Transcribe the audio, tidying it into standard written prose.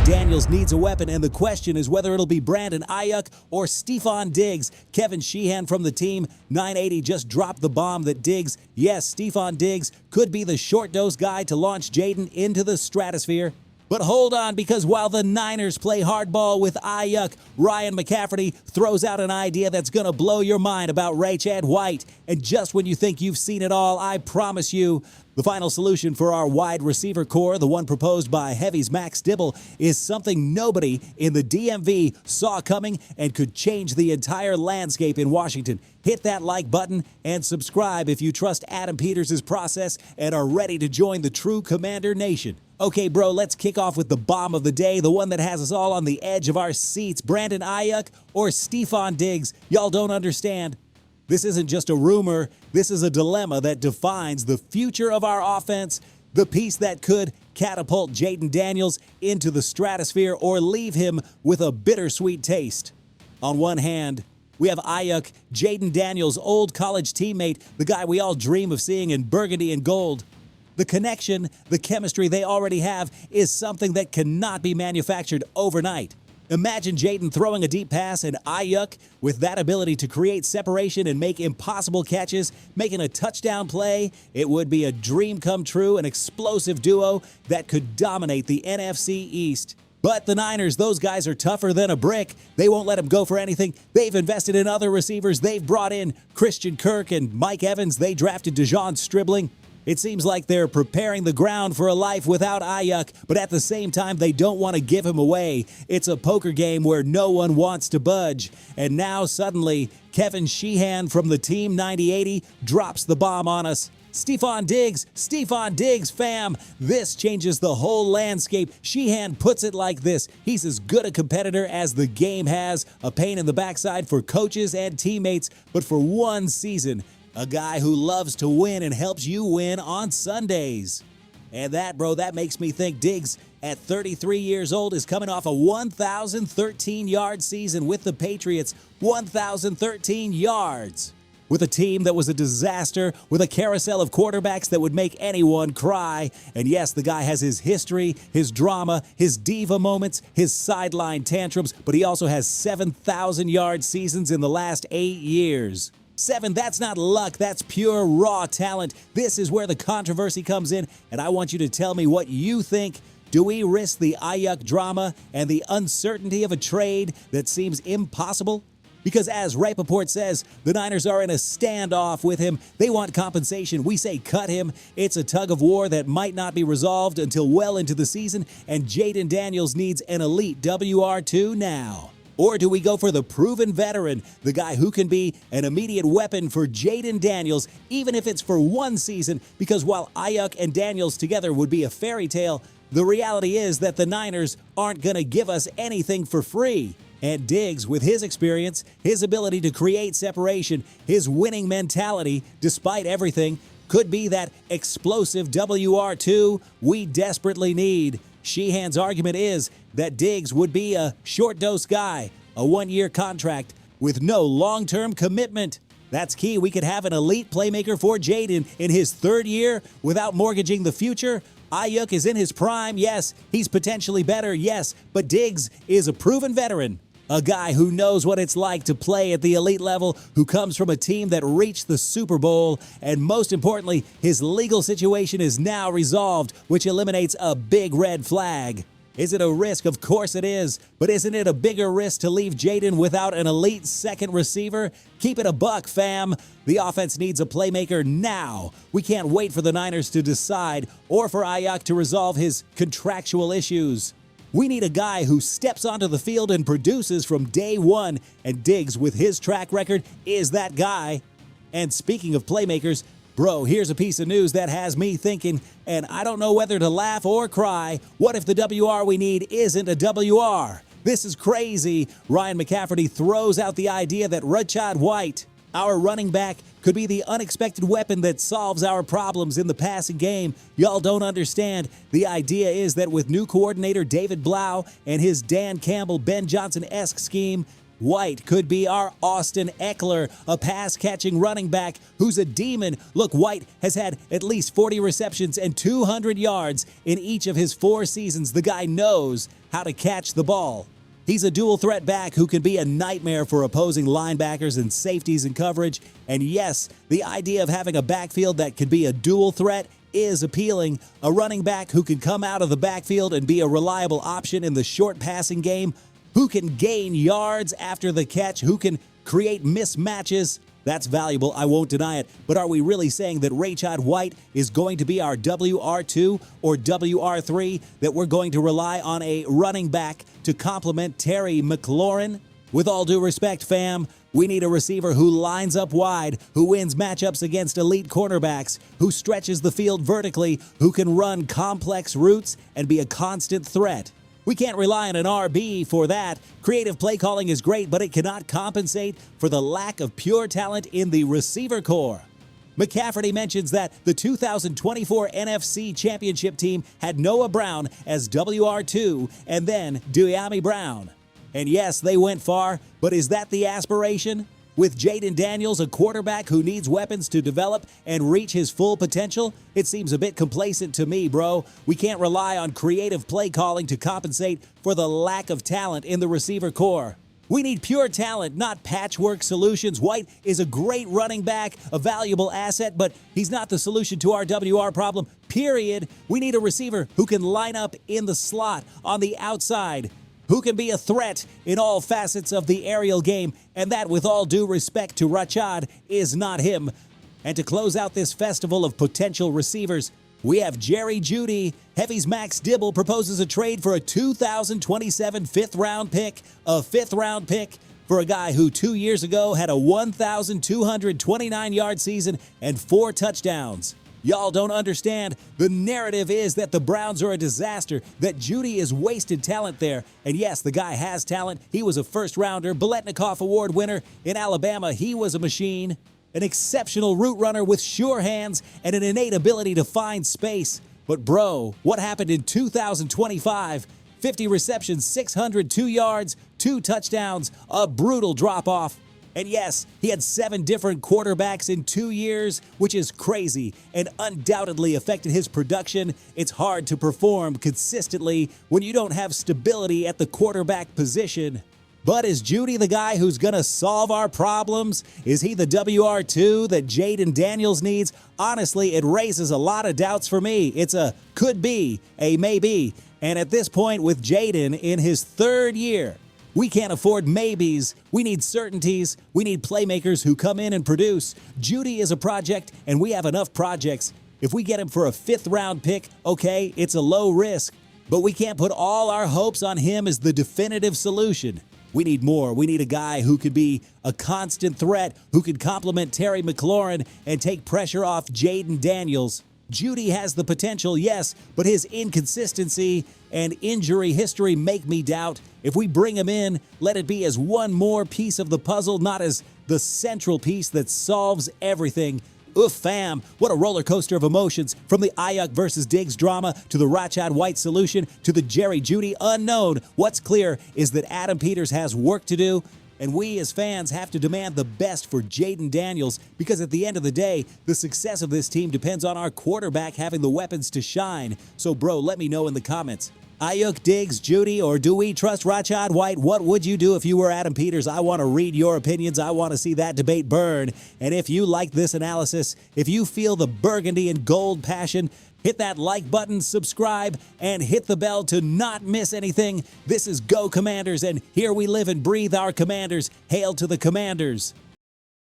Daniels needs a weapon, and the question is whether it'll be Brandon Aiyuk or Stefon Diggs. Kevin Sheehan from the team 980 just dropped the bomb that Diggs, yes, Stefon Diggs, could be the short dose guy to launch Jeudy into the stratosphere. But hold on, because while the Niners play hardball with Aiyuk, Ryan McCafferty throws out an idea that's going to blow your mind about Rachaad White. And just when you think you've seen it all, I promise you, the final solution for our wide receiver core, the one proposed by Heavy's Max Dibble, is something nobody in the DMV saw coming and could change the entire landscape in Washington. Hit that like button and subscribe if you trust Adam Peters' process and are ready to join the true Commander Nation. Okay, bro, let's kick off with the bomb of the day, the one that has us all on the edge of our seats. Brandon Aiyuk or Stefon Diggs? Y'all don't understand. This isn't just a rumor. This is a dilemma that defines the future of our offense, the piece that could catapult Jayden Daniels into the stratosphere or leave him with a bittersweet taste. On one hand, we have Aiyuk, Jayden Daniels' old college teammate, the guy we all dream of seeing in burgundy and gold. The connection, the chemistry they already have is something that cannot be manufactured overnight. Imagine Jayden throwing a deep pass and Aiyuk, with that ability to create separation and make impossible catches, making a touchdown play. It would be a dream come true, an explosive duo that could dominate the NFC East. But the Niners, those guys are tougher than a brick. They won't let him go for anything. They've invested in other receivers. They've brought in Christian Kirk and Mike Evans. They drafted Dejon Stribling. It seems like they're preparing the ground for a life without Aiyuk, but at the same time, they don't want to give him away. It's a poker game where no one wants to budge. And now, suddenly, Kevin Sheehan from the Team 9080 drops the bomb on us. Stefon Diggs, fam. This changes the whole landscape. Sheehan puts it like this. He's as good a competitor as the game has, a pain in the backside for coaches and teammates, but for one season, a guy who loves to win and helps you win on Sundays. And that, bro, that makes me think Diggs, at 33 years old, is coming off a 1,013-yard season with the Patriots. 1,013 yards. With a team that was a disaster, with a carousel of quarterbacks that would make anyone cry. And yes, the guy has his history, his drama, his diva moments, his sideline tantrums, but he also has 7,000-yard seasons in the last 8 years. 7, that's not luck, that's pure raw talent. This is where the controversy comes in, and I want you to tell me what you think. Do we risk the Aiyuk drama and the uncertainty of a trade that seems impossible? Because as Rappaport says, the Niners are in a standoff with him. They want compensation. We say cut him. It's a tug of war that might not be resolved until well into the season, and Jayden Daniels needs an elite WR2 now. Or do we go for the proven veteran, the guy who can be an immediate weapon for Jayden Daniels, even if it's for one season? Because while Aiyuk and Daniels together would be a fairy tale, the reality is that the Niners aren't going to give us anything for free. And Diggs, with his experience, his ability to create separation, his winning mentality, despite everything, could be that explosive WR2 we desperately need. Sheehan's argument is that Diggs would be a short-dose guy, a one-year contract with no long-term commitment. That's key. We could have an elite playmaker for Jayden in his third year without mortgaging the future. Aiyuk is in his prime, yes. He's potentially better, yes. But Diggs is a proven veteran. A guy who knows what it's like to play at the elite level, who comes from a team that reached the Super Bowl, and most importantly, his legal situation is now resolved, which eliminates a big red flag. Is it a risk? Of course it is. But isn't it a bigger risk to leave Jayden without an elite second receiver? Keep it a buck, fam. The offense needs a playmaker now. We can't wait for the Niners to decide or for Aiyuk to resolve his contractual issues. We need a guy who steps onto the field and produces from day one, and Diggs, with his track record, is that guy. And speaking of playmakers, bro, here's a piece of news that has me thinking, and I don't know whether to laugh or cry. What if the WR we need isn't a WR? This is crazy. Ryan McCafferty throws out the idea that Rachaad White, our running back, could be the unexpected weapon that solves our problems in the passing game. Y'all don't understand. The idea is that with new coordinator David Blau and his Dan Campbell, Ben Johnson-esque scheme, White could be our Austin Eckler, a pass-catching running back who's a demon. Look, White has had at least 40 receptions and 200 yards in each of his 4 seasons. The guy knows how to catch the ball. He's a dual threat back who can be a nightmare for opposing linebackers and safeties in coverage. And yes, the idea of having a backfield that could be a dual threat is appealing. A running back who can come out of the backfield and be a reliable option in the short passing game, who can gain yards after the catch, who can create mismatches. That's valuable, I won't deny it. But are we really saying that Rachaad White is going to be our WR2 or WR3, that we're going to rely on a running back to complement Terry McLaurin? With all due respect, fam, we need a receiver who lines up wide, who wins matchups against elite cornerbacks, who stretches the field vertically, who can run complex routes and be a constant threat. We can't rely on an RB for that. Creative play calling is great, but it cannot compensate for the lack of pure talent in the receiver core. McCafferty mentions that the 2024 NFC Championship team had Noah Brown as WR2 and then Dyami Brown. And yes, they went far, but is that the aspiration? With Jayden Daniels, a quarterback who needs weapons to develop and reach his full potential, it seems a bit complacent to me, bro. We can't rely on creative play calling to compensate for the lack of talent in the receiver core. We need pure talent, not patchwork solutions. White is a great running back, a valuable asset, but he's not the solution to our WR problem, period. We need a receiver who can line up in the slot, on the outside, who can be a threat in all facets of the aerial game, and that, with all due respect to Rachaad, is not him. And to close out this festival of potential receivers, we have Jeudy. Heavy's Max Dibble proposes a trade for a 2027 fifth-round pick, a fifth-round pick for a guy who 2 years ago had a 1,229-yard season and 4 touchdowns. Y'all don't understand. The narrative is that the Browns are a disaster, that Jeudy is wasted talent there. And yes, the guy has talent. He was a first-rounder, Biletnikoff Award winner in Alabama. He was a machine, an exceptional route runner with sure hands and an innate ability to find space. But bro, what happened in 2025? 50 receptions, 602 yards, 2 touchdowns, a brutal drop-off. And yes, he had 7 different quarterbacks in 2 years, which is crazy and undoubtedly affected his production. It's hard to perform consistently when you don't have stability at the quarterback position. But is Jeudy the guy who's going to solve our problems? Is he the WR2 that Jayden Daniels needs? Honestly, it raises a lot of doubts for me. It's a could be, a maybe. And at this point, with Jayden in his 3rd year, we can't afford maybes. We need certainties. We need playmakers who come in and produce. Jeudy is a project, and we have enough projects. If we get him for a 5th-round pick, okay, it's a low risk. But we can't put all our hopes on him as the definitive solution. We need more. We need a guy who could be a constant threat, who could complement Terry McLaurin and take pressure off Jayden Daniels. Jeudy has the potential, yes, but his inconsistency and injury history make me doubt. If we bring him in, let it be as one more piece of the puzzle, not as the central piece that solves everything. Oof, fam, what a roller coaster of emotions, from the Aiyuk versus Diggs drama to the Rachaad White solution to the Jeudy unknown. What's clear is that Adam Peters has work to do, and we as fans have to demand the best for Jayden Daniels, because at the end of the day, the success of this team depends on our quarterback having the weapons to shine. So bro, let me know in the comments. Aiyuk, Diggs, Jeudy, or do we trust Rachaad White? What would you do if you were Adam Peters? I want to read your opinions. I want to see that debate burn. And if you like this analysis, if you feel the burgundy and gold passion, hit that like button, subscribe, and hit the bell to not miss anything. This is Go Commanders, and here we live and breathe our Commanders. Hail to the Commanders.